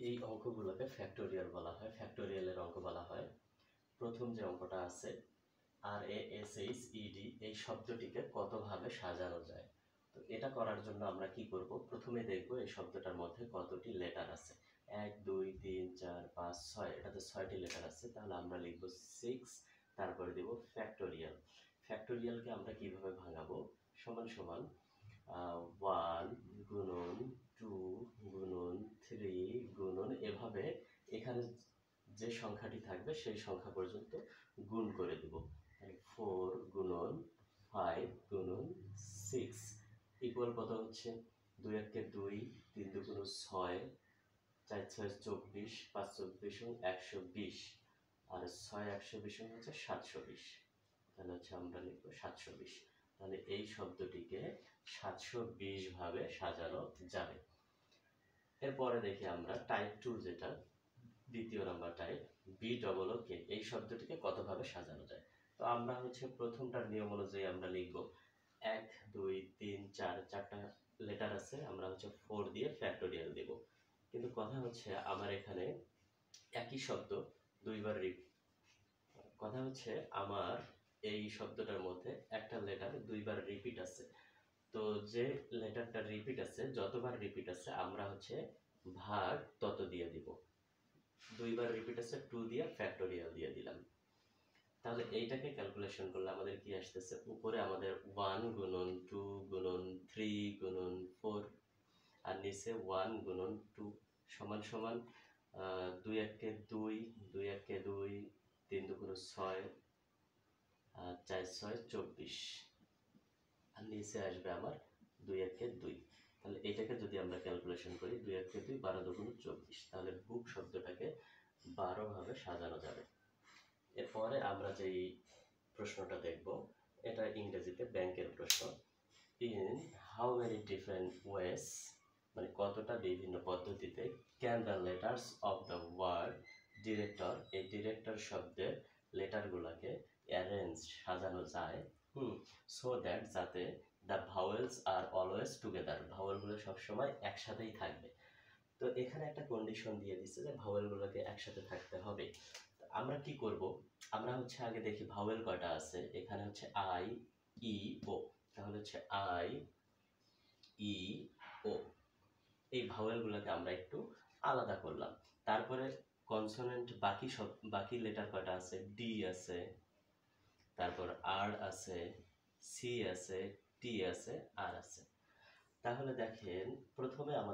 এই অঙ্কগুলোকে ফ্যাক্টোরিয়াল বলা হয়, ফ্যাক্টোরিয়ালের অঙ্ক বলা হয়। প্রথম যে অঙ্কটা আছে RASHED, এই শব্দটিকে কতভাবে সাজানো যায়। তো এটা করার জন্য আমরা কি করব, প্রথমে দেখব এই শব্দটার মধ্যে কতটি লেটার আছে। 1 2 3 4 5 6, এটাতে 6টি লেটার আছে, তাহলে আমরা লিখব 6, তারপরে দেব ফ্যাক্টোরিয়াল। ফ্যাক্টোরিয়ালকে আমরা কিভাবে ভাঙাবো, সমান সমান 1 গুণন 2 গুণন 3 গুণন, এভাবে এখানে যে সংখ্যাটি থাকবে সেই সংখ্যা পর্যন্ত গুণ করে দেব। 4 গুণন 5 গুণন 6 ইকুয়াল কত হচ্ছে, 2 একে 2, 3 দুগুণ 6, 4 6 24, 5 24 120, আর 6 120 হচ্ছে 720। তাহলে হচ্ছে আমরা লিখবো 720। তাহলে এই শব্দটিকে 720 ভাবে সাজানো যাবে। এরপরে দেখি আমরা টাইপ 2, যেটা দ্বিতীয় নাম্বার টাইপ, BOOK, এই শব্দটিকে কতভাবে সাজানো যায়। তো আমরা হচ্ছে প্রথমটার নিয়ম অনুযায়ী আমরা লিখব 1 2 3 4, চারটা লেটার আছে, আমরা হচ্ছে 4 দিয়ে ফ্যাক্টোরিয়াল দেব। কিন্তু কথা হচ্ছে আমার এখানে একই শব্দ দুইবার কথা হচ্ছে আমার এই শব্দটার মধ্যে একটা লেটার দুইবার রিপিট আছে। তো যে লেটারটা রিপিট আছে, যতবার রিপিট আছে আমরা হচ্ছে ভাগ তত দিয়ে দিব। দুইবার রিপিট আছে, 2 দিয়ে ফ্যাক্টোরিয়াল দিয়ে দিলাম। তাহলে এইটাকে ক্যালকুলেশন করলে আমাদের কি আসতেছে, উপরে আমাদের 1 গুণন 2 গুণন 3 গুণন 4, আর নিচে 1 গুণন 2 সমান সমান 2 একে 2, 2 একে 2, 3 দুগুণ 6, 4 6 24, আর নিচে আসবে আমার 2 একে 2। তাহলে এটাকে যদি আমরা ক্যালকুলেশন করি, 2 একে 2, 12 দুগুণ 24, তাহলে বুক শব্দটাকে 12 ভাবে সাজানো যাবে। এরপরে আমরা যেই প্রশ্নটা দেখব, এটা ইংরেজিতে ব্যাংকের প্রশ্ন। In how many different ways, মানে কতটা বিভিন্ন পদ্ধতিতে, can the letters of the word director, এই ডিরেক্টর শব্দের লেটারগুলোকে অ্যারেঞ্জ সাজানো যায়, সো দ্যাট, যাতে the vowels are always together, ভাওয়েলগুলো সবসময় একসাথেই থাকবে। তো এখানে একটা কন্ডিশন দিয়ে দিচ্ছে যে ভাওয়েলগুলোকে একসাথে থাকতে হবে। আমরা কি করব, আমরা হচ্ছে আগে দেখি ভাওয়েল কয়টা আছে। এখানে হচ্ছে আই ই ও, তাহলে হচ্ছে আই ই ও, এই ভাওয়েলগুলোকে আমরা একটু আলাদা করলাম। তারপরে কনসোনেন্ট, বাকি লেটার কয়টা আছে, ডি আছে, তারপর আর আছে, সি আছে, টি আছে, আর আছে। তাহলে দেখেন প্রথমে আমাদের